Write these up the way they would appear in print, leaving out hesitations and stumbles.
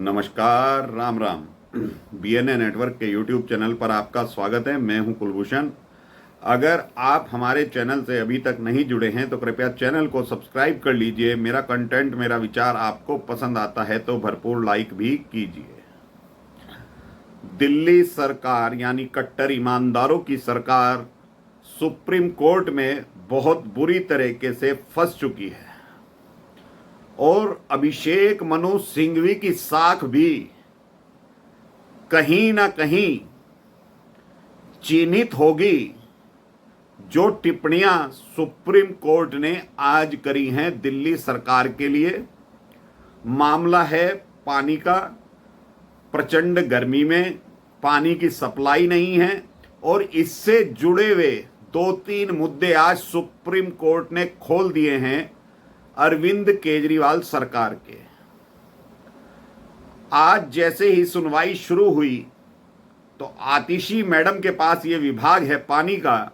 नमस्कार, Ram Ram. BNA network के YouTube channel पर आपका स्वागत है। मैं हूं कुलभूषण। अगर आप हमारे चैनल से अभी तक नहीं जुड़े हैं तो कृपया चैनल को सब्सक्राइब कर लीजिए। मेरा कंटेंट, मेरा विचार आपको पसंद आता है तो भरपूर लाइक भी कीजिए। दिल्ली सरकार यानी कट्टर ईमानदारों की सरकार सुप्रीम कोर्ट में बहुत बुरी तरीके से फंस चुकी है और अभिषेक मनु सिंघवी की साख भी कहीं ना कहीं चिन्हित होगी। जो टिप्पणियां सुप्रीम कोर्ट ने आज करी हैं दिल्ली सरकार के लिए, मामला है पानी का। प्रचंड गर्मी में पानी की सप्लाई नहीं है और इससे जुड़े हुए 2-3 मुद्दे आज सुप्रीम कोर्ट ने खोल दिए हैं अरविंद केजरीवाल सरकार के। आज जैसे ही सुनवाई शुरू हुई तो आतिशी मैडम के पास ये विभाग है पानी का।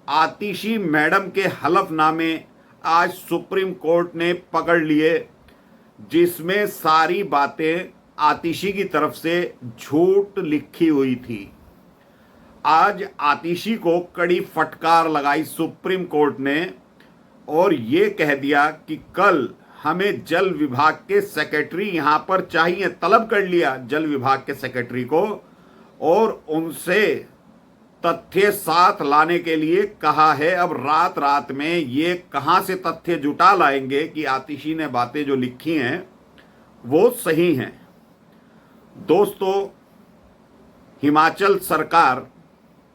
आतिशी मैडम के हलफनामे आज सुप्रीम कोर्ट ने पकड़ लिए, जिसमें सारी बातें आतिशी की तरफ से झूठ लिखी हुई थी। आज आतिशी को कड़ी फटकार लगाई सुप्रीम कोर्ट ने और ये कह दिया कि कल हमें जल विभाग के सेक्रेटरी यहां पर चाहिए। तलब कर लिया जल विभाग के सेक्रेटरी को और उनसे तथ्य साथ लाने के लिए कहा है। अब रात रात में ये कहां से तथ्य जुटा लाएंगे कि आतिशी ने बातें जो लिखी हैं वो सही हैं। दोस्तों, हिमाचल सरकार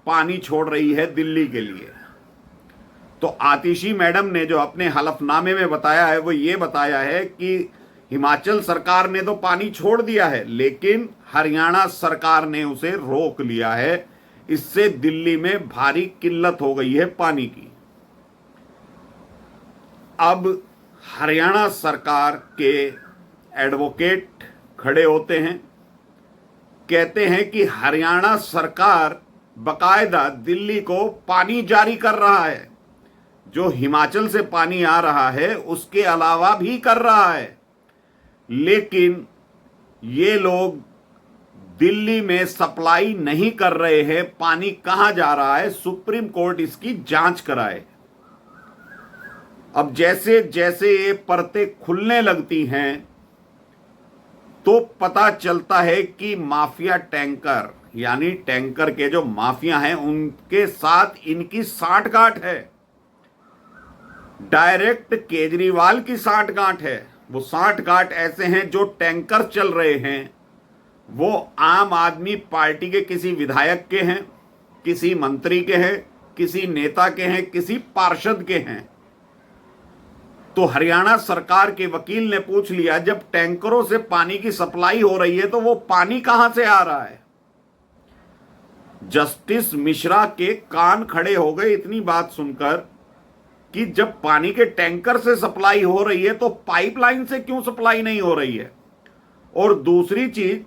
पानी छोड़ रही है दिल्ली के लिए। तो आतिशी मैडम ने जो अपने हलफनामे में बताया है वो ये बताया है कि हिमाचल सरकार ने तो पानी छोड़ दिया है, लेकिन हरियाणा सरकार ने उसे रोक लिया है। इससे दिल्ली में भारी किल्लत हो गई है पानी की। अब हरियाणा सरकार के एडवोकेट खड़े होते हैं, कहते हैं कि हरियाणा सरकार बकायदा दिल्ली को पानी जारी कर रहा है, जो हिमाचल से पानी आ रहा है उसके अलावा भी कर रहा है। लेकिन ये लोग दिल्ली में सप्लाई नहीं कर रहे हैं। पानी कहां जा रहा है, सुप्रीम कोर्ट इसकी जांच कराए। अब जैसे जैसे ये परतें खुलने लगती हैं तो पता चलता है कि माफिया टैंकर यानी टैंकर के जो माफिया हैं उनके साथ इनकी साठगांठ है। डायरेक्ट केजरीवाल की साठगांठ है। वो साठगांठ ऐसे हैं जो टैंकर चल रहे हैं वो आम आदमी पार्टी के किसी विधायक के हैं, किसी मंत्री के हैं, किसी नेता के हैं, किसी पार्षद के हैं। तो हरियाणा सरकार के वकील ने पूछ लिया, जब टैंकरों से पानी की सप्लाई हो रही है तो वो पानी कहां से आ रहा है। जस्टिस मिश्रा के कान खड़े हो गए इतनी बात सुनकर कि जब पानी के टैंकर से सप्लाई हो रही है तो पाइपलाइन से क्यों सप्लाई नहीं हो रही है। और दूसरी चीज,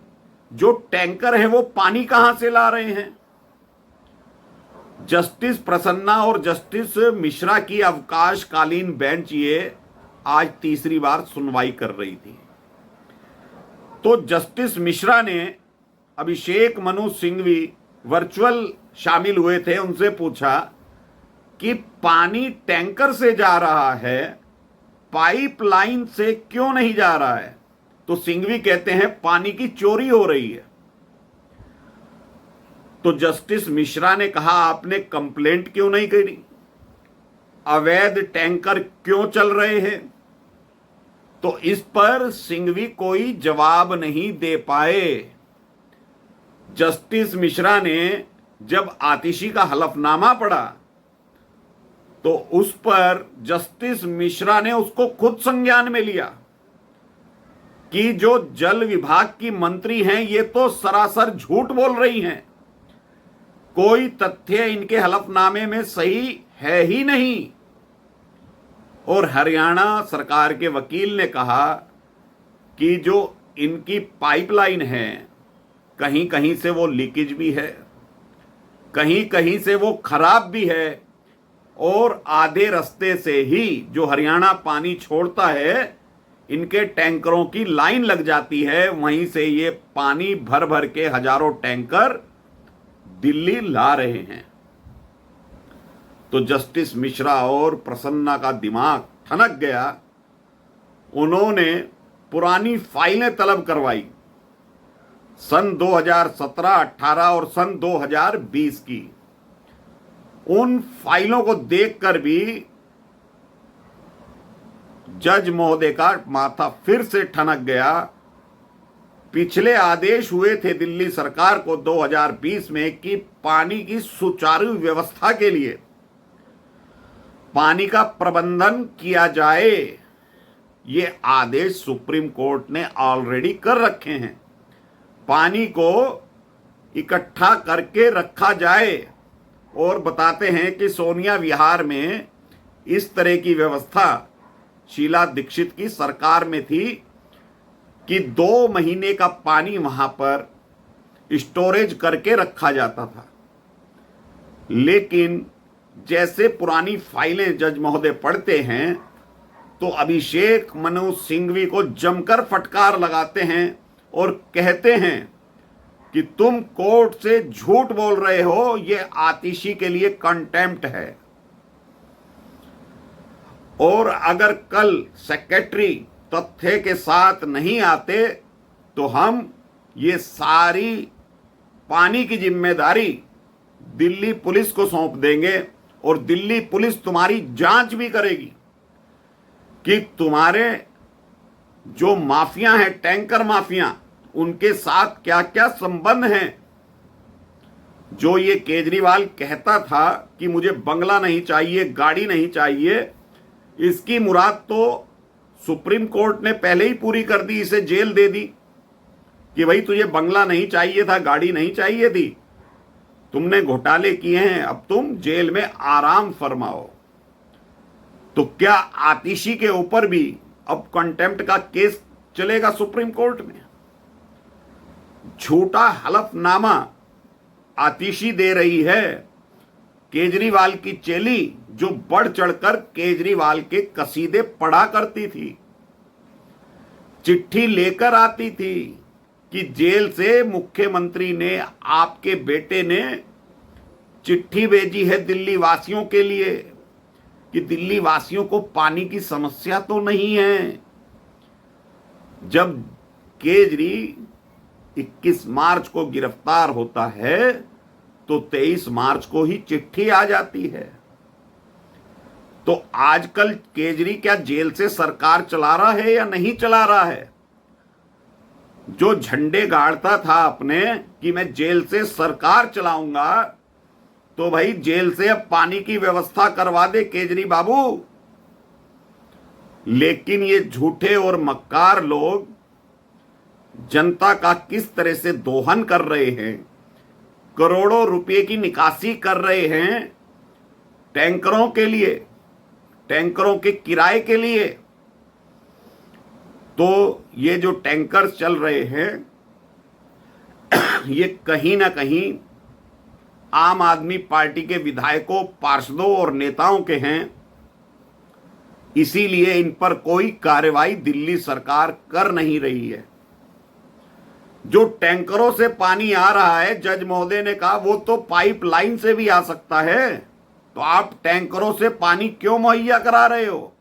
जो टैंकर है वो पानी कहां से ला रहे हैं। जस्टिस प्रसन्ना और जस्टिस मिश्रा की अवकाशकालीन बेंच ये आज तीसरी बार सुनवाई कर रही थी। तो जस्टिस मिश्रा ने अभिषेक मनु सिंघवी वर्चुअल शामिल हुए थे, उनसे पूछा कि पानी टैंकर से जा रहा है, पाइपलाइन से क्यों नहीं जा रहा है। तो सिंघवी कहते हैं पानी की चोरी हो रही है। तो जस्टिस मिश्रा ने कहा, आपने कंप्लेंट क्यों नहीं करी, अवैध टैंकर क्यों चल रहे हैं। तो इस पर सिंघवी कोई जवाब नहीं दे पाए। जस्टिस मिश्रा ने जब आतिशी का हलफनामा पढ़ा तो उस पर जस्टिस मिश्रा ने उसको खुद संज्ञान में लिया कि जो जल विभाग की मंत्री हैं ये तो सरासर झूठ बोल रही हैं, कोई तथ्य इनके हलफनामे में सही है ही नहीं। और हरियाणा सरकार के वकील ने कहा कि जो इनकी पाइपलाइन है कहीं कहीं से वो लीकेज भी है, कहीं कहीं से वो खराब भी है और आधे रास्ते से ही जो हरियाणा पानी छोड़ता है इनके टैंकरों की लाइन लग जाती है, वहीं से ये पानी भर भर के हजारों टैंकर दिल्ली ला रहे हैं। तो जस्टिस मिश्रा और प्रसन्ना का दिमाग ठनक गया। उन्होंने पुरानी फाइलें तलब करवाई, सन 2017, 18 और सन 2020 की। उन फाइलों को देखकर भी जज महोदय का माथा फिर से ठनक गया। पिछले आदेश हुए थे दिल्ली सरकार को 2020 में कि पानी की सुचारू व्यवस्था के लिए पानी का प्रबंधन किया जाए। ये आदेश सुप्रीम कोर्ट ने ऑलरेडी कर रखे हैं। पानी को इकट्ठा करके रखा जाए, और बताते हैं कि सोनिया विहार में इस तरह की व्यवस्था शीला दीक्षित की सरकार में थी कि 2 महीने का पानी वहां पर स्टोरेज करके रखा जाता था। लेकिन जैसे पुरानी फाइलें जज महोदय पढ़ते हैं तो अभिषेक मनु सिंघवी को जमकर फटकार लगाते हैं और कहते हैं कि तुम कोर्ट से झूठ बोल रहे हो, ये आतिशी के लिए कंटेम्प्ट है। और अगर कल सेक्रेटरी तथ्य के साथ नहीं आते तो हम ये सारी पानी की जिम्मेदारी दिल्ली पुलिस को सौंप देंगे, और दिल्ली पुलिस तुम्हारी जांच भी करेगी कि तुम्हारे जो माफिया हैं, टैंकर माफिया, उनके साथ क्या क्या संबंध हैं। जो ये केजरीवाल कहता था कि मुझे बंगला नहीं चाहिए, गाड़ी नहीं चाहिए, इसकी मुराद तो सुप्रीम कोर्ट ने पहले ही पूरी कर दी, इसे जेल दे दी कि भाई तुझे बंगला नहीं चाहिए था, गाड़ी नहीं चाहिए थी, तुमने घोटाले किए हैं, अब तुम जेल में आराम फरमाओ। तो क्या आतिशी के ऊपर भी अब कंटेम्प्ट का केस चलेगा सुप्रीम कोर्ट में? झूठा हलफनामा आतिशी दे रही है, केजरीवाल की चेली जो बढ़ चढ़कर केजरीवाल के कसीदे पढ़ा करती थी, चिट्ठी लेकर आती थी कि जेल से मुख्यमंत्री ने, आपके बेटे ने चिट्ठी भेजी है दिल्ली वासियों के लिए कि दिल्ली वासियों को पानी की समस्या तो नहीं है। जब केजरी 21 मार्च को गिरफ्तार होता है तो 23 मार्च को ही चिट्ठी आ जाती है। तो आजकल केजरी क्या जेल से सरकार चला रहा है या नहीं चला रहा है? जो झंडे गाड़ता था अपने कि मैं जेल से सरकार चलाऊंगा, तो भाई जेल से अब पानी की व्यवस्था करवा दे केजरी बाबू। लेकिन ये झूठे और मक्कार लोग जनता का किस तरह से दोहन कर रहे हैं, करोड़ों रुपए की निकासी कर रहे हैं टैंकरों के लिए, टैंकरों के किराए के लिए। तो ये जो टैंकर्स चल रहे हैं ये कहीं ना कहीं आम आदमी पार्टी के विधायकों, पार्षदों और नेताओं के हैं। इसीलिए इन पर कोई कार्रवाई दिल्ली सरकार कर नहीं रही है। जो टैंकरों से पानी आ रहा है, जज महोदय ने कहा वो तो पाइपलाइन से भी आ सकता है, तो आप टैंकरों से पानी क्यों मुहैया करा रहे हो?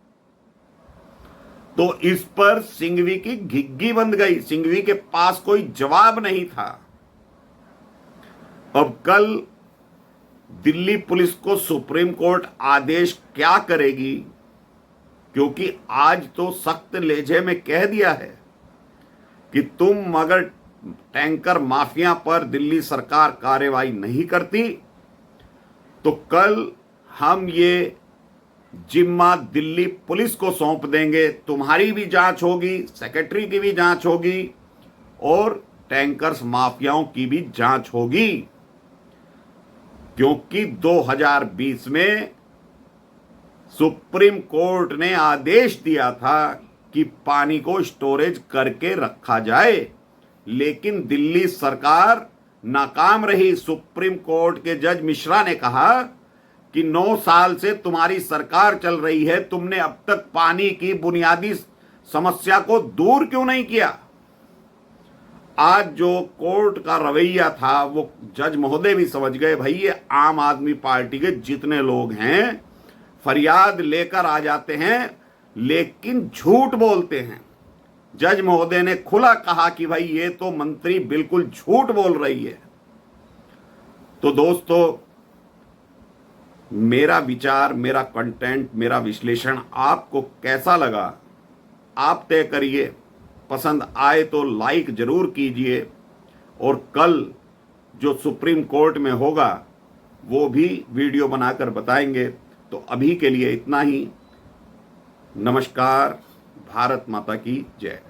तो इस पर सिंघवी की घिग्गी बंध गई। सिंघवी के पास कोई जवाब नहीं था। अब कल दिल्ली पुलिस को सुप्रीम कोर्ट आदेश क्या करेगी, क्योंकि आज तो सख्त लहजे में कह दिया है कि तुम अगर टैंकर माफिया पर दिल्ली सरकार कार्रवाई नहीं करती तो कल हम ये जिम्मा दिल्ली पुलिस को सौंप देंगे। तुम्हारी भी जांच होगी, सेक्रेटरी की भी जांच होगी और टैंकर्स माफियाओं की भी जांच होगी। क्योंकि 2020 में सुप्रीम कोर्ट ने आदेश दिया था कि पानी को स्टोरेज करके रखा जाए, लेकिन दिल्ली सरकार नाकाम रही। सुप्रीम कोर्ट के जज मिश्रा ने कहा कि 9 साल से तुम्हारी सरकार चल रही है, तुमने अब तक पानी की बुनियादी समस्या को दूर क्यों नहीं किया? आज जो कोर्ट का रवैया था वो जज महोदय भी समझ गए, भाई ये आम आदमी पार्टी के जितने लोग हैं फरियाद लेकर आ जाते हैं लेकिन झूठ बोलते हैं। जज महोदय ने खुला कहा कि भाई ये तो मंत्री बिल्कुल झूठ बोल रही है। तो दोस्तों, मेरा विचार, मेरा कंटेंट, मेरा विश्लेषण आपको कैसा लगा आप तय करिए। पसंद आए तो लाइक जरूर कीजिए और कल जो सुप्रीम कोर्ट में होगा वो भी वीडियो बनाकर बताएंगे। तो अभी के लिए इतना ही। नमस्कार। भारत माता की जय।